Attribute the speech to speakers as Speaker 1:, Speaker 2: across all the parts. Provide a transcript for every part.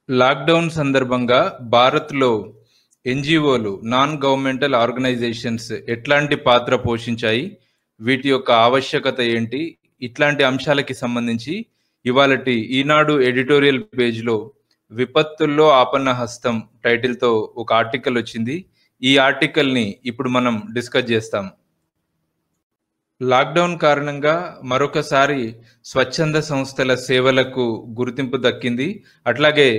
Speaker 1: Lockdown సందర్భంగా భారత్‌లో ఎన్‌జీఓలు, నాన్ గవర్నమెంటల్ ఆర్గనైజేషన్స్ ఎట్లాంటి పాత్ర పోషించాయి? వీటి యొక్క ఆవశ్యకత ఏంటి? ఇట్లాంటి అంశాలకి సంబంధించి ఇవాళటి ఈనాడు ఎడిటోరియల్ పేజ్‌లో 'విపత్తుల్లో ఆపన్న హస్తం' టైటిల్‌తో ఒక ఆర్టికల్ వచ్చింది. ఈ ఆర్టికల్‌ని ఇప్పుడు మనం డిస్కస్ చేస్తాం. లాక్‌డౌన్ కారణంగా మరొకసారి స్వచ్ఛంద సంస్థల సేవలకు గుర్తింపు దక్కింది. అట్లాగే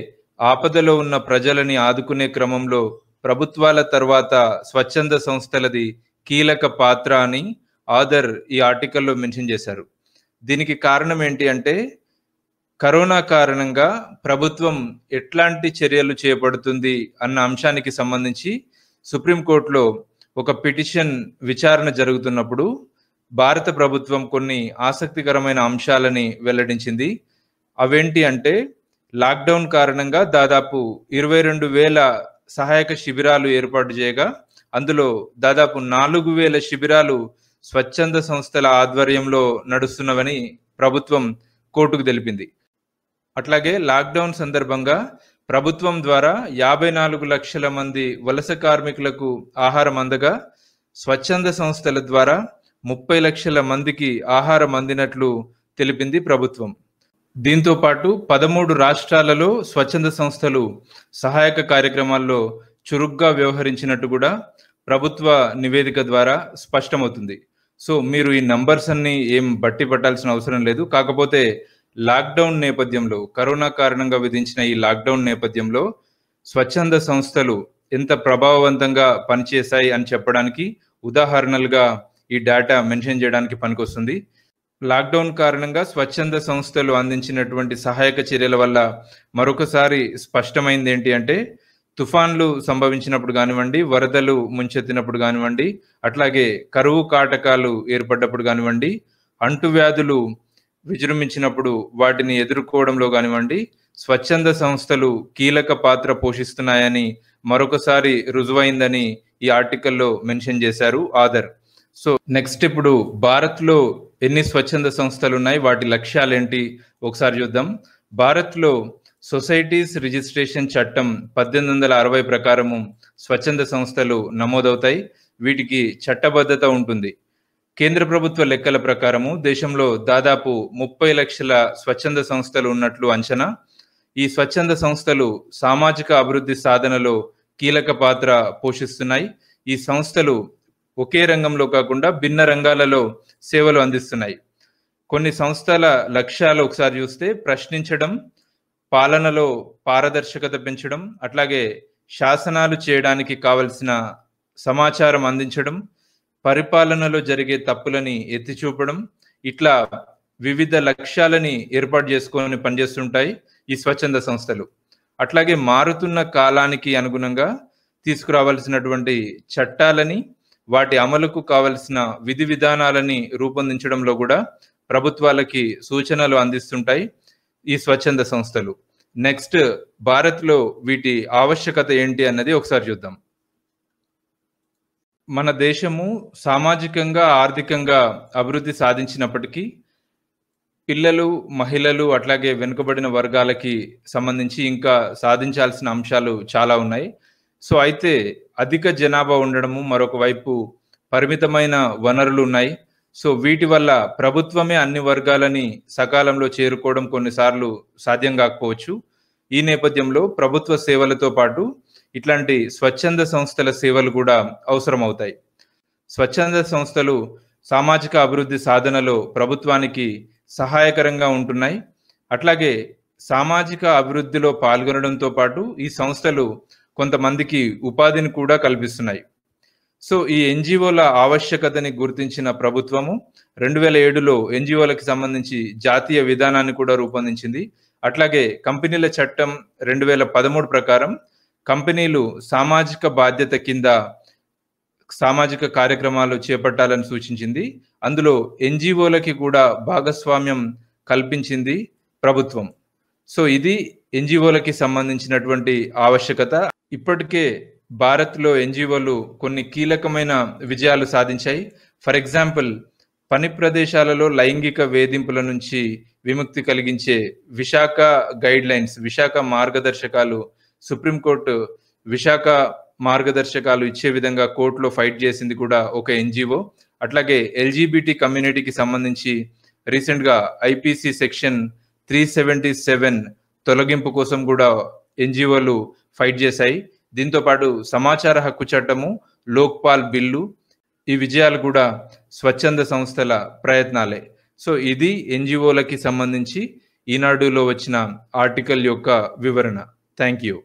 Speaker 1: ఆపదలో ఉన్న ప్రజలని ఆదుకునే క్రమంలో ప్రభుత్వాల తర్వాత స్వచ్ఛంద సంస్థలది కీలక పాత్ర అని ఆథర్ ఈ ఆర్టికల్‌లో మెన్షన్ చేశారు. దీనికి కారణం ఏంటి అంటే, కరోనా కారణంగా ప్రభుత్వం ఎట్లాంటి చర్యలు చేపడుతుంది అన్న అంశానికి సంబంధించి సుప్రీంకోర్టులో ఒక పిటిషన్ విచారణ జరుగుతున్నప్పుడు భారత ప్రభుత్వం కొన్ని ఆసక్తికరమైన అంశాలని వెల్లడించింది. అవేంటి అంటే, లాక్‌డౌన్ కారణంగా దాదాపు 22,000 సహాయక శిబిరాలు ఏర్పాటు చేయగా, అందులో దాదాపు 4,000 శిబిరాలు స్వచ్ఛంద సంస్థల ఆధ్వర్యంలో నడుస్తున్నవని ప్రభుత్వం కోర్టుకు తెలిపింది. అట్లాగే లాక్‌డౌన్ సందర్భంగా ప్రభుత్వం ద్వారా 54 లక్షల మంది వలస కార్మికులకు ఆహారం అందగా, స్వచ్ఛంద సంస్థల ద్వారా 30 లక్షల మందికి ఆహారం అందినట్లు తెలిపింది ప్రభుత్వం. దీంతో పాటు 13 రాష్ట్రాలలో స్వచ్ఛంద సంస్థలు సహాయక కార్యక్రమాల్లో చురుగ్గా వ్యవహరించినట్టు కూడా ప్రభుత్వ నివేదిక ద్వారా స్పష్టమవుతుంది. సో మీరు ఈ నంబర్స్ అన్ని ఏం బట్టి పట్టాల్సిన అవసరం లేదు. కాకపోతే లాక్‌డౌన్ నేపథ్యంలో, కరోనా కారణంగా విధించిన ఈ లాక్‌డౌన్ నేపథ్యంలో స్వచ్ఛంద సంస్థలు ఎంత ప్రభావవంతంగా పనిచేశాయి అని చెప్పడానికి ఉదాహరణలుగా ఈ డేటా మెన్షన్ చేయడానికి పనికొస్తుంది. లాక్‌డౌన్ కారణంగా స్వచ్ఛంద సంస్థలు అందించినటువంటి సహాయక చర్యల వల్ల మరొకసారి స్పష్టమైంది ఏంటి అంటే, తుఫాన్లు సంభవించినప్పుడు కానివ్వండి, వరదలు ముంచెత్తినప్పుడు కానివ్వండి, అట్లాగే కరువు కాటకాలు ఏర్పడ్డప్పుడు కానివ్వండి, అంటువ్యాధులు విజృంభించినప్పుడు వాటిని ఎదుర్కోవడంలో కానివ్వండి, స్వచ్ఛంద సంస్థలు కీలక పాత్ర పోషిస్తున్నాయని మరొకసారి రుజువైందని ఈ ఆర్టికల్‌లో మెన్షన్ చేశారు ఆథర్. సో నెక్స్ట్ ఇప్పుడు భారత్‌లో ఎన్ని స్వచ్ఛంద సంస్థలు ఉన్నాయి, వాటి లక్ష్యాలేంటి ఒకసారి చూద్దాం. భారత్‌లో సొసైటీస్ రిజిస్ట్రేషన్ చట్టం 1860 ప్రకారము స్వచ్ఛంద సంస్థలు నమోదవుతాయి. వీటికి చట్టబద్ధత ఉంటుంది. కేంద్ర ప్రభుత్వ లెక్కల ప్రకారము దేశంలో దాదాపు 30 లక్షల స్వచ్ఛంద సంస్థలు ఉన్నట్లు అంచనా. ఈ స్వచ్ఛంద సంస్థలు సామాజిక అభివృద్ధి సాధనలో కీలక పాత్ర పోషిస్తున్నాయి. ఈ సంస్థలు ఒకే రంగంలో కాకుండా భిన్న రంగాలలో సేవలు అందిస్తున్నాయి. కొన్ని సంస్థల లక్ష్యాలు ఒకసారి చూస్తే, ప్రశ్నించడం, పాలనలో పారదర్శకత పెంచడం, అట్లాగే శాసనాలు చేయడానికి కావలసిన సమాచారం అందించడం, పరిపాలనలో జరిగే తప్పులని ఎత్తి చూపడం, ఇట్లా వివిధ లక్ష్యాలని ఏర్పాటు చేసుకొని పనిచేస్తుంటాయి ఈ స్వచ్ఛంద సంస్థలు. అట్లాగే మారుతున్న కాలానికి అనుగుణంగా తీసుకురావాల్సినటువంటి చట్టాలని, వాటి అమలుకు కావలసిన విధి విధానాలని రూపొందించడంలో కూడా ప్రభుత్వాలకి సూచనలు అందిస్తుంటాయి ఈ స్వచ్ఛంద సంస్థలు. నెక్స్ట్, భారత్‌లో వీటి ఆవశ్యకత ఏంటి అన్నది ఒకసారి చూద్దాం. మన దేశము సామాజికంగా, ఆర్థికంగా అభివృద్ధి సాధించినప్పటికీ పిల్లలు, మహిళలు, అట్లాగే వెనుకబడిన వర్గాలకి సంబంధించి ఇంకా సాధించాల్సిన అంశాలు చాలా ఉన్నాయి. సో అయితే అధిక జనాభా ఉండడము, మరొక వైపు పరిమితమైన వనరులు ఉన్నాయి. సో వీటి వల్ల ప్రభుత్వమే అన్ని వర్గాలని సకాలంలో చేరుకోవడం కొన్నిసార్లు సాధ్యం కాకపోవచ్చు. ఈ నేపథ్యంలో ప్రభుత్వ సేవలతో పాటు ఇట్లాంటి స్వచ్ఛంద సంస్థల సేవలు కూడా అవసరమవుతాయి. స్వచ్ఛంద సంస్థలు సామాజిక అభివృద్ధి సాధనలో ప్రభుత్వానికి సహాయకరంగా ఉంటున్నాయి. అట్లాగే సామాజిక అభివృద్ధిలో పాల్గొనడంతో పాటు ఈ సంస్థలు కొంతమందికి ఉపాధిని కూడా కల్పిస్తున్నాయి. సో ఈ ఎన్‌జీఓల ఆవశ్యకతని గుర్తించిన ప్రభుత్వము 2007లో ఎన్‌జీఓలకు సంబంధించి జాతీయ విధానాన్ని కూడా రూపొందించింది. అట్లాగే కంపెనీల చట్టం 2013 ప్రకారం కంపెనీలు సామాజిక బాధ్యత కింద సామాజిక కార్యక్రమాలు చేపట్టాలని సూచించింది. అందులో ఎన్‌జీఓలకి కూడా భాగస్వామ్యం కల్పించింది ప్రభుత్వం. సో ఇది ఎన్‌జీఓలకి సంబంధించినటువంటి ఆవశ్యకత. ఇప్పటికే భారత్‌లో ఎన్‌జీఓలు కొన్ని కీలకమైన విజయాలు సాధించాయి. ఫర్ ఎగ్జాంపుల్, పని ప్రదేశాలలో లైంగిక వేధింపుల నుంచి విముక్తి కలిగించే విశాఖ గైడ్‌లైన్స్, విశాఖ మార్గదర్శకాలు సుప్రీంకోర్టు విశాఖ మార్గదర్శకాలు ఇచ్చే విధంగా కోర్ట్‌లో ఫైట్ చేసింది కూడా ఒక ఎన్‌జీఓ. అట్లాగే ఎల్‌జీబీటీ కమ్యూనిటీకి సంబంధించి రీసెంట్‌గా ఐపీసీ సెక్షన్ 377 తొలగింపు కోసం కూడా ఎన్‌జీఓలు ఫైట్ చేశాయి. దీంతో పాటు సమాచార హక్కు చట్టము, లోక్పాల్ బిల్లు, ఈ విజయాలు కూడా స్వచ్ఛంద సంస్థల ప్రయత్నాలే. సో ఇది ఎన్‌జీఓలకి సంబంధించి ఈనాడులో వచ్చిన ఆర్టికల్ యొక్క వివరణ. Thank you.